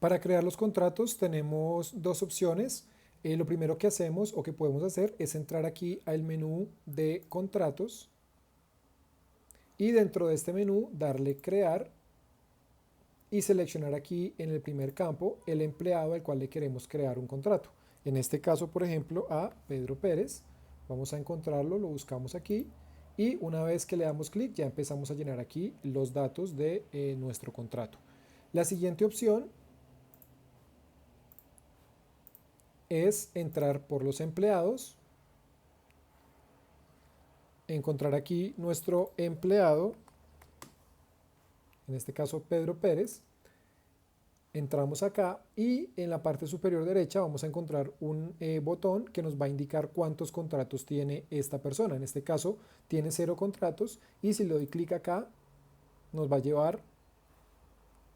Para crear los contratos tenemos dos opciones. Lo primero que hacemos o que podemos hacer es entrar aquí al menú de contratos y dentro de este menú darle crear y seleccionar aquí en el primer campo el empleado al cual le queremos crear un contrato. En este caso, por ejemplo, a Pedro Pérez. Vamos a encontrarlo, lo buscamos aquí y una vez que le damos clic ya empezamos a llenar aquí los datos de nuestro contrato. La siguiente opción es entrar por los empleados, encontrar aquí nuestro empleado, en este caso Pedro Pérez. Entramos acá y en la parte superior derecha vamos a encontrar un botón que nos va a indicar cuántos contratos tiene esta persona. En este caso tiene 0 contratos y si le doy clic acá nos va a llevar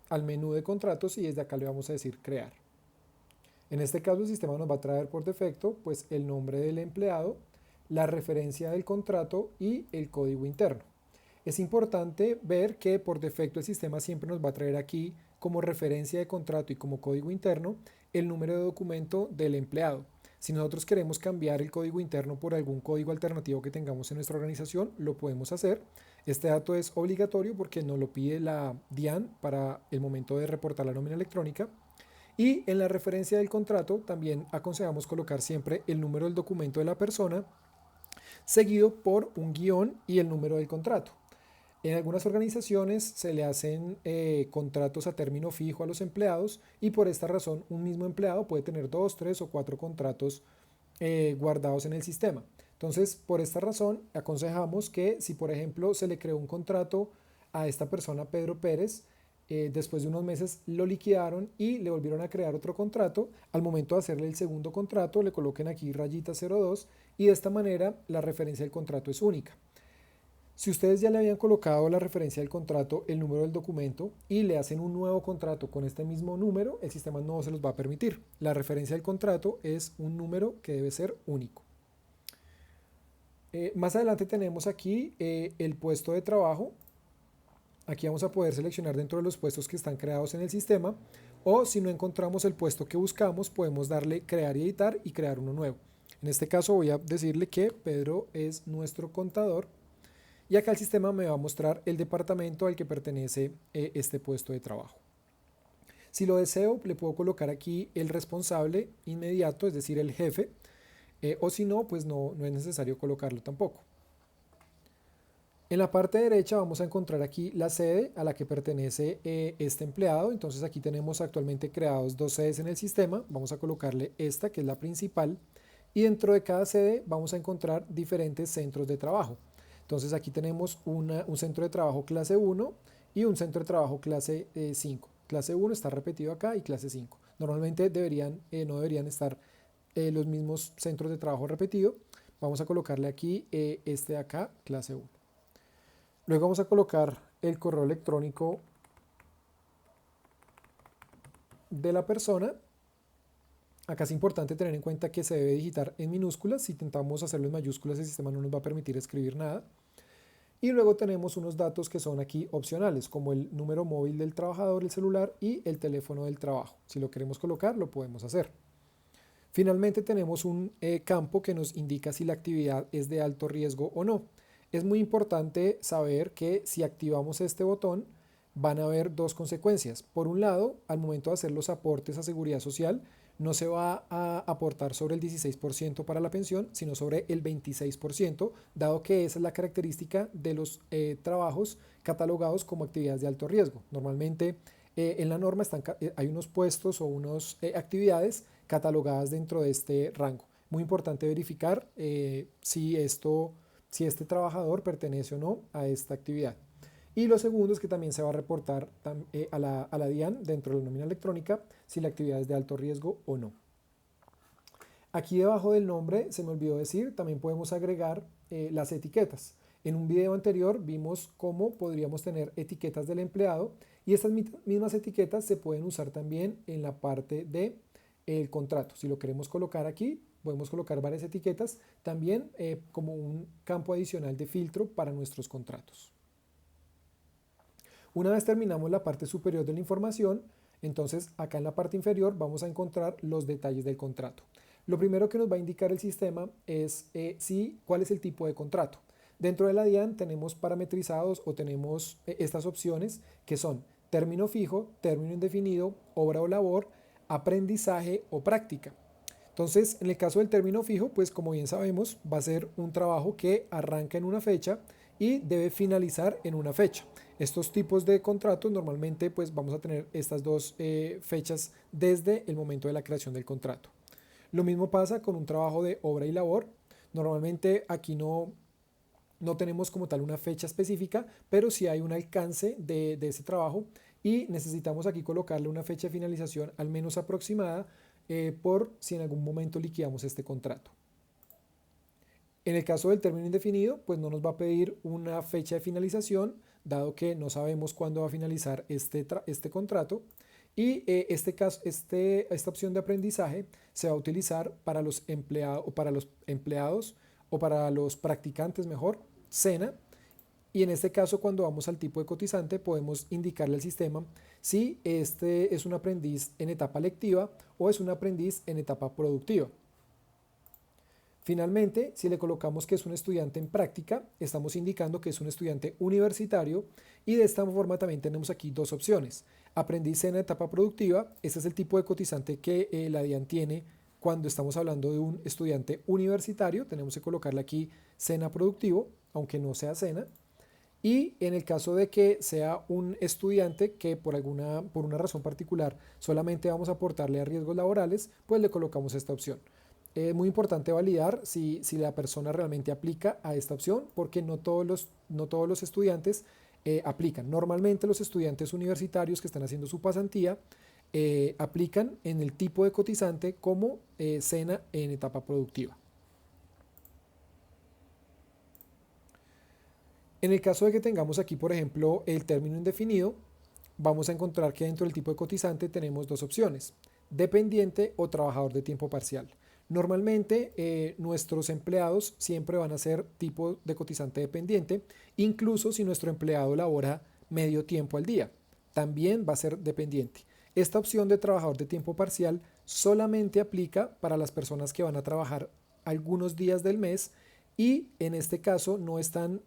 al menú de contratos y desde acá le vamos a decir crear. En este caso el sistema nos va a traer por defecto pues el nombre del empleado, la referencia del contrato y el código interno. Es importante ver que por defecto el sistema siempre nos va a traer aquí como referencia de contrato y como código interno el número de documento del empleado. Si nosotros queremos cambiar el código interno por algún código alternativo que tengamos en nuestra organización, lo podemos hacer. Este dato es obligatorio porque nos lo pide la DIAN para el momento de reportar la nómina electrónica. Y en la referencia del contrato también aconsejamos colocar siempre el número del documento de la persona seguido por un guión y el número del contrato. En algunas organizaciones se le hacen contratos a término fijo a los empleados y por esta razón un mismo empleado puede tener 2, 3 o 4 contratos guardados en el sistema. Entonces, por esta razón, aconsejamos que si por ejemplo se le creó un contrato a esta persona, Pedro Pérez, después de unos meses lo liquidaron y le volvieron a crear otro contrato, al momento de hacerle el segundo contrato le coloquen aquí rayita 02 y de esta manera la referencia del contrato es única. Si ustedes ya le habían colocado la referencia del contrato, el número del documento y le hacen un nuevo contrato con este mismo número, el sistema no se los va a permitir. La referencia del contrato es un número que debe ser único. Más adelante tenemos aquí el puesto de trabajo. Aquí vamos a poder seleccionar dentro de los puestos que están creados en el sistema o si no encontramos el puesto que buscamos podemos darle crear y editar y crear uno nuevo. En este caso voy a decirle que Pedro es nuestro contador y acá el sistema me va a mostrar el departamento al que pertenece este puesto de trabajo. Si lo deseo, le puedo colocar aquí el responsable inmediato, es decir, el jefe, o si no, pues no es necesario colocarlo tampoco. En la parte derecha vamos a encontrar aquí la sede a la que pertenece este empleado. Entonces aquí tenemos actualmente creados dos sedes en el sistema. Vamos a colocarle esta que es la principal y dentro de cada sede vamos a encontrar diferentes centros de trabajo. Entonces aquí tenemos un centro de trabajo clase 1 y un centro de trabajo clase 5. Clase 1 está repetido acá y clase 5. Normalmente no deberían estar los mismos centros de trabajo repetidos. Vamos a colocarle aquí este de acá, clase 1. Luego vamos a colocar el correo electrónico de la persona. Acá es importante tener en cuenta que se debe digitar en minúsculas. Si intentamos hacerlo en mayúsculas, el sistema no nos va a permitir escribir nada. Y luego tenemos unos datos que son aquí opcionales, como el número móvil del trabajador, el celular y el teléfono del trabajo. Si lo queremos colocar, lo podemos hacer. Finalmente tenemos un campo que nos indica si la actividad es de alto riesgo o no. Es muy importante saber que si activamos este botón van a haber dos consecuencias. Por un lado, al momento de hacer los aportes a seguridad social, no se va a aportar sobre el 16% para la pensión, sino sobre el 26%, dado que esa es la característica de los trabajos catalogados como actividades de alto riesgo. Normalmente en la norma hay unos puestos o unas actividades catalogadas dentro de este rango. Muy importante verificar si este trabajador pertenece o no a esta actividad. Y lo segundo es que también se va a reportar a la DIAN dentro de la nómina electrónica si la actividad es de alto riesgo o no. Aquí debajo del nombre, se me olvidó decir, también podemos agregar las etiquetas. En un video anterior vimos cómo podríamos tener etiquetas del empleado y estas mismas etiquetas se pueden usar también en la parte del contrato. Si lo queremos colocar aquí, podemos colocar varias etiquetas también como un campo adicional de filtro para nuestros contratos. Una vez terminamos la parte superior de la información, Entonces acá en la parte inferior vamos a encontrar los detalles del contrato. Lo primero que nos va a indicar el sistema es cuál es el tipo de contrato. Dentro de la DIAN tenemos parametrizados o tenemos estas opciones que son término fijo, término indefinido, obra o labor, aprendizaje o práctica. Entonces, en el caso del término fijo, pues como bien sabemos, va a ser un trabajo que arranca en una fecha y debe finalizar en una fecha. Estos tipos de contratos normalmente pues vamos a tener estas dos fechas desde el momento de la creación del contrato. Lo mismo pasa con un trabajo de obra y labor. Normalmente aquí no tenemos como tal una fecha específica, pero sí hay un alcance de ese trabajo y necesitamos aquí colocarle una fecha de finalización al menos aproximada por si en algún momento liquidamos este contrato. En el caso del término indefinido, pues no nos va a pedir una fecha de finalización, dado que no sabemos cuándo va a finalizar este contrato. Y esta opción de aprendizaje se va a utilizar para los empleados o para los practicantes mejor, SENA. Y en este caso, cuando vamos al tipo de cotizante, podemos indicarle al sistema si este es un aprendiz en etapa lectiva o es un aprendiz en etapa productiva. Finalmente, si le colocamos que es un estudiante en práctica, estamos indicando que es un estudiante universitario y de esta forma también tenemos aquí dos opciones. Aprendiz en etapa productiva, este es el tipo de cotizante que la DIAN tiene cuando estamos hablando de un estudiante universitario, tenemos que colocarle aquí SENA productivo, aunque no sea SENA. Y en el caso de que sea un estudiante que por una razón particular solamente vamos a aportarle a riesgos laborales, pues le colocamos esta opción. Es muy importante validar si la persona realmente aplica a esta opción, porque no todos los estudiantes aplican. Normalmente los estudiantes universitarios que están haciendo su pasantía aplican en el tipo de cotizante como SENA en etapa productiva. En el caso de que tengamos aquí, por ejemplo, el término indefinido, vamos a encontrar que dentro del tipo de cotizante tenemos dos opciones, dependiente o trabajador de tiempo parcial. Normalmente nuestros empleados siempre van a ser tipo de cotizante dependiente, incluso si nuestro empleado labora medio tiempo al día, también va a ser dependiente. Esta opción de trabajador de tiempo parcial solamente aplica para las personas que van a trabajar algunos días del mes y en este caso no están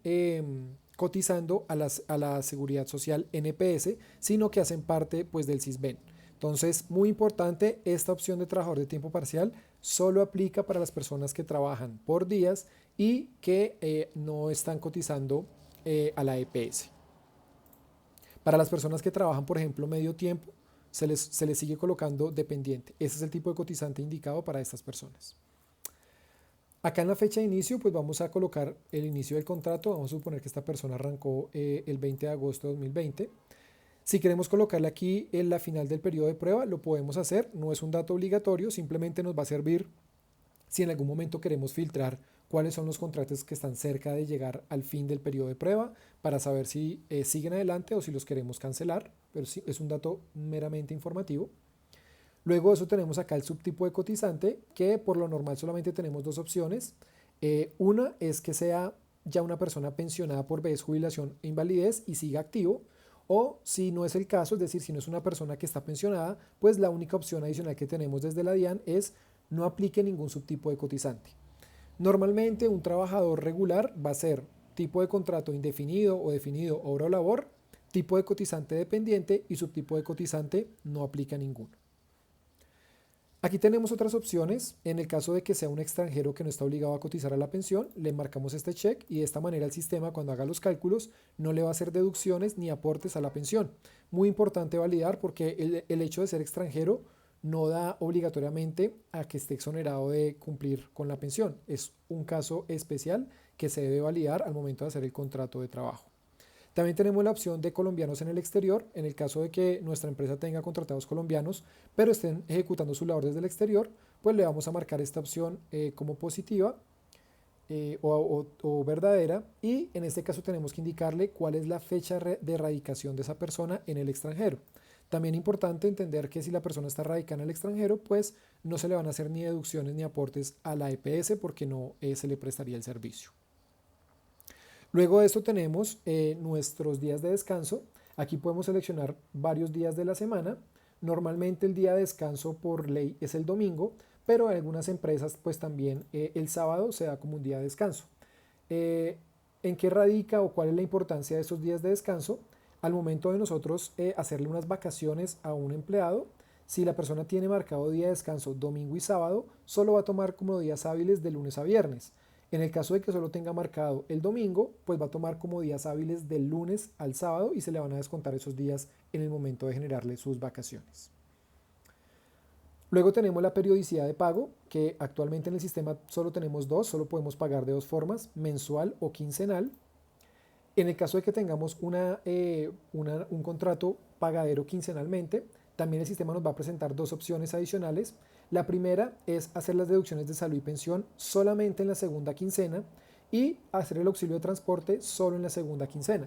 cotizando a la Seguridad Social NPS, sino que hacen parte pues, del SISBEN. Entonces, muy importante, esta opción de trabajador de tiempo parcial solo aplica para las personas que trabajan por días y que no están cotizando a la EPS. Para las personas que trabajan, por ejemplo, medio tiempo, se les sigue colocando dependiente. Ese es el tipo de cotizante indicado para estas personas. Acá en la fecha de inicio, pues vamos a colocar el inicio del contrato. Vamos a suponer que esta persona arrancó el 20 de agosto de 2020. Si queremos colocarle aquí en la final del periodo de prueba, lo podemos hacer. No es un dato obligatorio, simplemente nos va a servir si en algún momento queremos filtrar cuáles son los contratos que están cerca de llegar al fin del periodo de prueba para saber si siguen adelante o si los queremos cancelar. Pero sí, es un dato meramente informativo. Luego de eso tenemos acá el subtipo de cotizante, que por lo normal solamente tenemos dos opciones. Una es que sea ya una persona pensionada por vejez, jubilación e invalidez y siga activo. O si no es el caso, es decir, si no es una persona que está pensionada, pues la única opción adicional que tenemos desde la DIAN es no aplique ningún subtipo de cotizante. Normalmente un trabajador regular va a ser tipo de contrato indefinido o definido, obra o labor, tipo de cotizante dependiente y subtipo de cotizante no aplica ninguno. Aquí tenemos otras opciones. En el caso de que sea un extranjero que no está obligado a cotizar a la pensión, le marcamos este check y de esta manera el sistema cuando haga los cálculos no le va a hacer deducciones ni aportes a la pensión. Muy importante validar porque el hecho de ser extranjero no da obligatoriamente a que esté exonerado de cumplir con la pensión. Es un caso especial que se debe validar al momento de hacer el contrato de trabajo. También tenemos la opción de colombianos en el exterior, en el caso de que nuestra empresa tenga contratados colombianos, pero estén ejecutando su labor desde el exterior, pues le vamos a marcar esta opción como positiva o verdadera y en este caso tenemos que indicarle cuál es la fecha de radicación de esa persona en el extranjero. También importante entender que si la persona está radicada en el extranjero, pues no se le van a hacer ni deducciones ni aportes a la EPS porque no se le prestaría el servicio. Luego de esto tenemos nuestros días de descanso. Aquí podemos seleccionar varios días de la semana. Normalmente el día de descanso por ley es el domingo, pero en algunas empresas pues también el sábado se da como un día de descanso. Eh, ¿En qué radica o cuál es la importancia de estos días de descanso? Al momento de nosotros hacerle unas vacaciones a un empleado, si la persona tiene marcado día de descanso domingo y sábado, solo va a tomar como días hábiles de lunes a viernes. En el caso de que solo tenga marcado el domingo, pues va a tomar como días hábiles del lunes al sábado y se le van a descontar esos días en el momento de generarle sus vacaciones. Luego tenemos la periodicidad de pago, que actualmente en el sistema solo tenemos dos, solo podemos pagar de dos formas, mensual o quincenal. En el caso de que tengamos un contrato pagadero quincenalmente, también el sistema nos va a presentar dos opciones adicionales. La primera es hacer las deducciones de salud y pensión solamente en la segunda quincena y hacer el auxilio de transporte solo en la segunda quincena.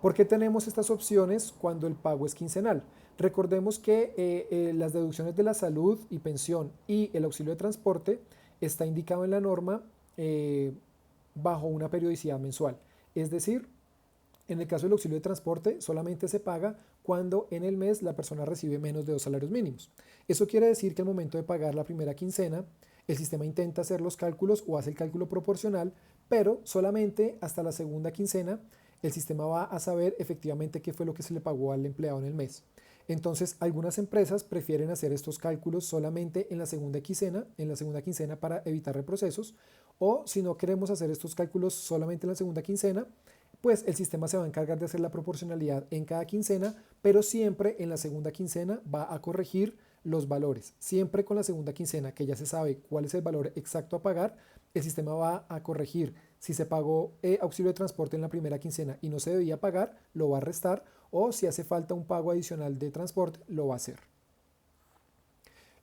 ¿Por qué tenemos estas opciones cuando el pago es quincenal? Recordemos que las deducciones de la salud y pensión y el auxilio de transporte está indicado en la norma bajo una periodicidad mensual. Es decir, en el caso del auxilio de transporte solamente se paga cuando en el mes la persona recibe menos de 2 salarios mínimos. Eso quiere decir que al momento de pagar la primera quincena, el sistema intenta hacer los cálculos o hace el cálculo proporcional, pero solamente hasta la segunda quincena el sistema va a saber efectivamente qué fue lo que se le pagó al empleado en el mes. Entonces, algunas empresas prefieren hacer estos cálculos solamente en la segunda quincena para evitar reprocesos, o si no queremos hacer estos cálculos solamente en la segunda quincena, pues el sistema se va a encargar de hacer la proporcionalidad en cada quincena, pero siempre en la segunda quincena va a corregir los valores. Siempre con la segunda quincena, que ya se sabe cuál es el valor exacto a pagar, el sistema va a corregir. Si se pagó auxilio de transporte en la primera quincena y no se debía pagar, lo va a restar, o si hace falta un pago adicional de transporte, lo va a hacer.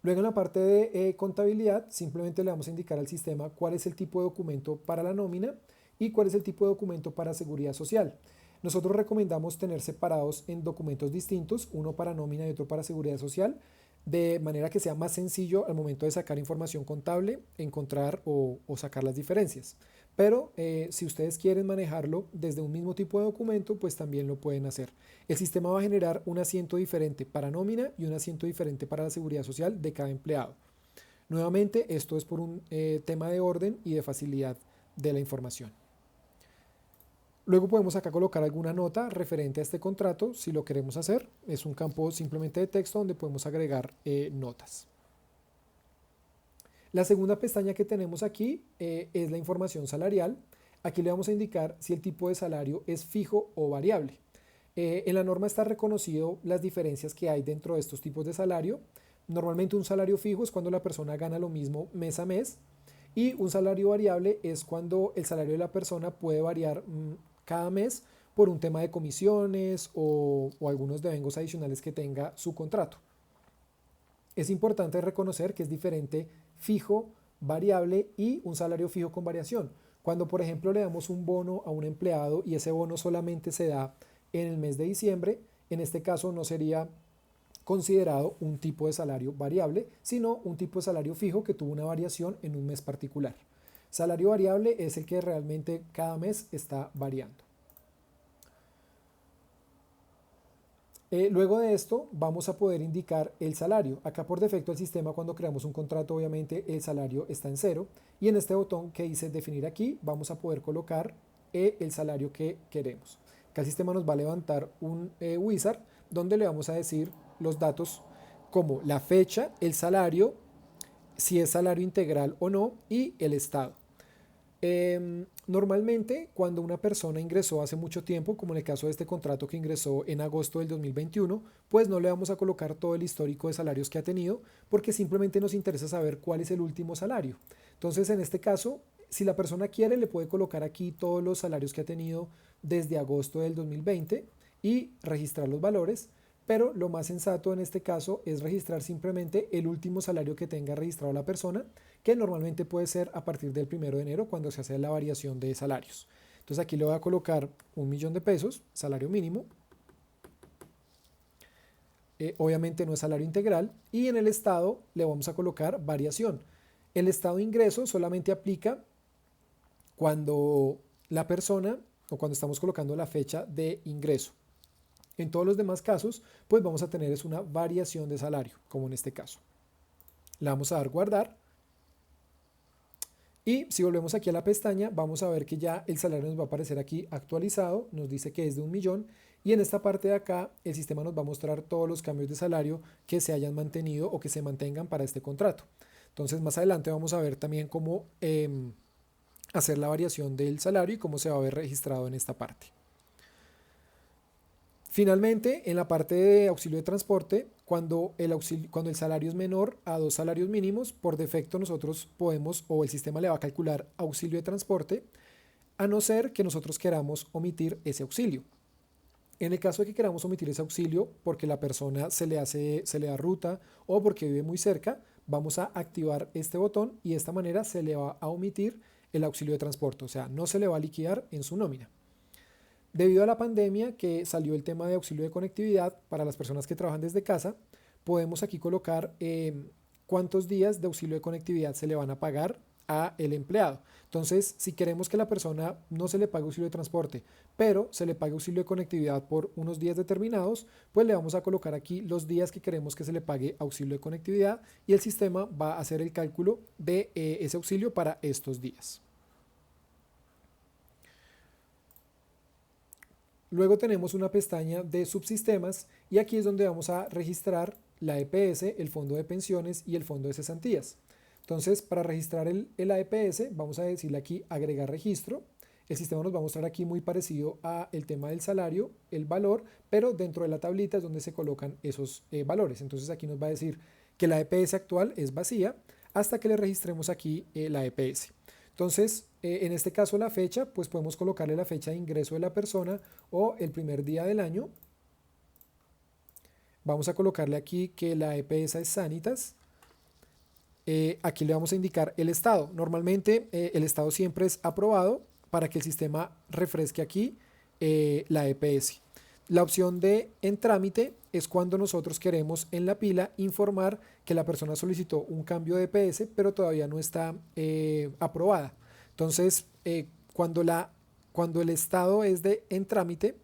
Luego en la parte de contabilidad, simplemente le vamos a indicar al sistema cuál es el tipo de documento para la nómina y cuál es el tipo de documento para seguridad social. Nosotros recomendamos tener separados en documentos distintos, uno para nómina y otro para seguridad social, de manera que sea más sencillo al momento de sacar información contable, encontrar o sacar las diferencias. Pero si ustedes quieren manejarlo desde un mismo tipo de documento, pues también lo pueden hacer. El sistema va a generar un asiento diferente para nómina y un asiento diferente para la seguridad social de cada empleado. Nuevamente, esto es por un tema de orden y de facilidad de la información. Luego podemos acá colocar alguna nota referente a este contrato si lo queremos hacer. Es un campo simplemente de texto donde podemos agregar notas. La segunda pestaña que tenemos aquí es la información salarial. Aquí le vamos a indicar si el tipo de salario es fijo o variable. En la norma está reconocido las diferencias que hay dentro de estos tipos de salario. Normalmente un salario fijo es cuando la persona gana lo mismo mes a mes, y un salario variable es cuando el salario de la persona puede variar cada mes por un tema de comisiones o algunos devengos adicionales que tenga su contrato. Es importante reconocer que es diferente fijo, variable y un salario fijo con variación. Cuando por ejemplo le damos un bono a un empleado y ese bono solamente se da en el mes de diciembre, en este caso no sería considerado un tipo de salario variable, sino un tipo de salario fijo que tuvo una variación en un mes particular. Salario variable es el que realmente cada mes está variando. Luego de esto vamos a poder indicar el salario. Acá por defecto el sistema, cuando creamos un contrato, obviamente el salario está en cero, y en este botón que dice definir aquí vamos a poder colocar el salario que queremos. Acá el sistema nos va a levantar un wizard donde le vamos a decir los datos como la fecha, el salario, si es salario integral o no, y el estado. Normalmente cuando una persona ingresó hace mucho tiempo, como en el caso de este contrato que ingresó en agosto del 2021, pues no le vamos a colocar todo el histórico de salarios que ha tenido, porque simplemente nos interesa saber cuál es el último salario. Entonces en este caso, si la persona quiere, le puede colocar aquí todos los salarios que ha tenido desde agosto del 2020 y registrar los valores, pero lo más sensato en este caso es registrar simplemente el último salario que tenga registrado la persona, que normalmente puede ser a partir del 1 de enero cuando se hace la variación de salarios. Entonces aquí le voy a colocar 1.000.000 de pesos, salario mínimo. Obviamente no es salario integral, y en el estado le vamos a colocar variación. El estado de ingreso solamente aplica cuando la persona o cuando estamos colocando la fecha de ingreso. En todos los demás casos, pues vamos a tener es una variación de salario, como en este caso. Le vamos a dar guardar. Y si volvemos aquí a la pestaña, vamos a ver que ya el salario nos va a aparecer aquí actualizado, nos dice que es de 1.000.000 y en esta parte de acá el sistema nos va a mostrar todos los cambios de salario que se hayan mantenido o que se mantengan para este contrato. Entonces más adelante vamos a ver también cómo hacer la variación del salario y cómo se va a ver registrado en esta parte. Finalmente, en la parte de auxilio de transporte, cuando el salario es menor a 2 salarios mínimos, por defecto nosotros podemos o el sistema le va a calcular auxilio de transporte, a no ser que nosotros queramos omitir ese auxilio. En el caso de que queramos omitir ese auxilio porque la persona se le da ruta o porque vive muy cerca, vamos a activar este botón y de esta manera se le va a omitir el auxilio de transporte, o sea, no se le va a liquidar en su nómina. Debido a la pandemia que salió el tema de auxilio de conectividad para las personas que trabajan desde casa, podemos aquí colocar cuántos días de auxilio de conectividad se le van a pagar a el empleado. Entonces, si queremos que la persona no se le pague auxilio de transporte, pero se le pague auxilio de conectividad por unos días determinados, pues le vamos a colocar aquí los días que queremos que se le pague auxilio de conectividad y el sistema va a hacer el cálculo de ese auxilio para estos días. Luego tenemos una pestaña de subsistemas y aquí es donde vamos a registrar la EPS, el fondo de pensiones y el fondo de cesantías. Entonces, para registrar el AEPS, vamos a decirle aquí agregar registro. El sistema nos va a mostrar aquí muy parecido al tema del salario, el valor, pero dentro de la tablita es donde se colocan esos valores. Entonces aquí nos va a decir que la EPS actual es vacía hasta que le registremos aquí la EPS. Entonces, en este caso la fecha, pues podemos colocarle la fecha de ingreso de la persona o el primer día del año. Vamos a colocarle aquí que la EPS es Sanitas. Aquí le vamos a indicar el estado. Normalmente el estado siempre es aprobado para que el sistema refresque aquí la EPS. La opción de en trámite es cuando nosotros queremos en la pila informar que la persona solicitó un cambio de EPS, pero todavía no está aprobada. Entonces, cuando el estado es de en trámite,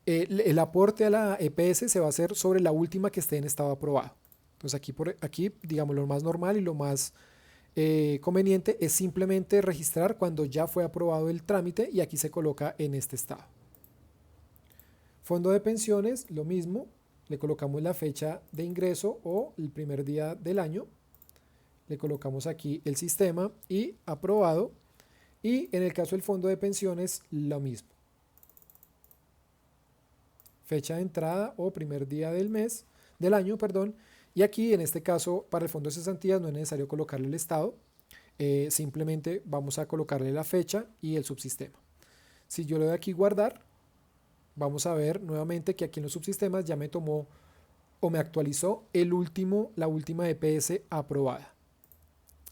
el aporte a la EPS se va a hacer sobre la última que esté en estado aprobado. Entonces aquí, digamos, lo más normal y lo más conveniente es simplemente registrar cuando ya fue aprobado el trámite y aquí se coloca en este estado. Fondo de pensiones, lo mismo, le colocamos la fecha de ingreso o el primer día del año, le colocamos aquí el sistema y aprobado, y en el caso del fondo de pensiones, lo mismo. Fecha de entrada o primer día del año, perdón, y aquí en este caso para el fondo de cesantías no es necesario colocarle el estado, simplemente vamos a colocarle la fecha y el subsistema. Si yo le doy aquí guardar, vamos a ver nuevamente que aquí en los subsistemas ya me tomó o me actualizó la última EPS aprobada.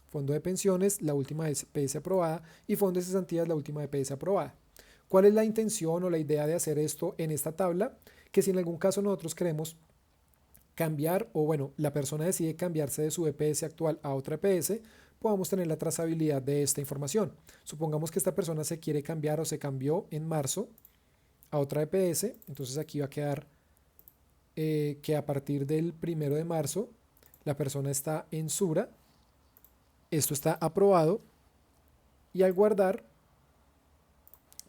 Fondo de pensiones, la última EPS aprobada y fondo de cesantías, la última EPS aprobada. ¿Cuál es la intención o la idea de hacer esto en esta tabla? Que si en algún caso nosotros queremos cambiar o bueno, la persona decide cambiarse de su EPS actual a otra EPS, podamos tener la trazabilidad de esta información. Supongamos que esta persona se quiere cambiar o se cambió en marzo a otra EPS, entonces aquí va a quedar que a partir del 1 de marzo la persona está en Sura, esto está aprobado y al guardar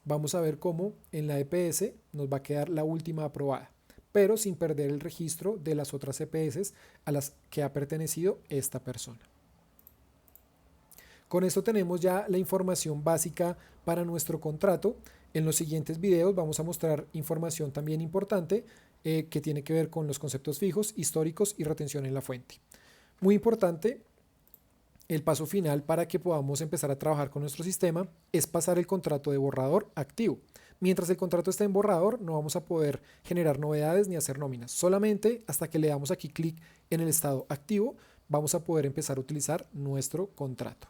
vamos a ver cómo en la EPS nos va a quedar la última aprobada, pero sin perder el registro de las otras EPS a las que ha pertenecido esta persona. Con esto tenemos ya la información básica para nuestro contrato. En los siguientes videos vamos a mostrar información también importante que tiene que ver con los conceptos fijos, históricos y retención en la fuente. Muy importante, el paso final para que podamos empezar a trabajar con nuestro sistema es pasar el contrato de borrador a activo. Mientras el contrato esté en borrador no vamos a poder generar novedades ni hacer nóminas. Solamente hasta que le damos aquí clic en el estado activo vamos a poder empezar a utilizar nuestro contrato.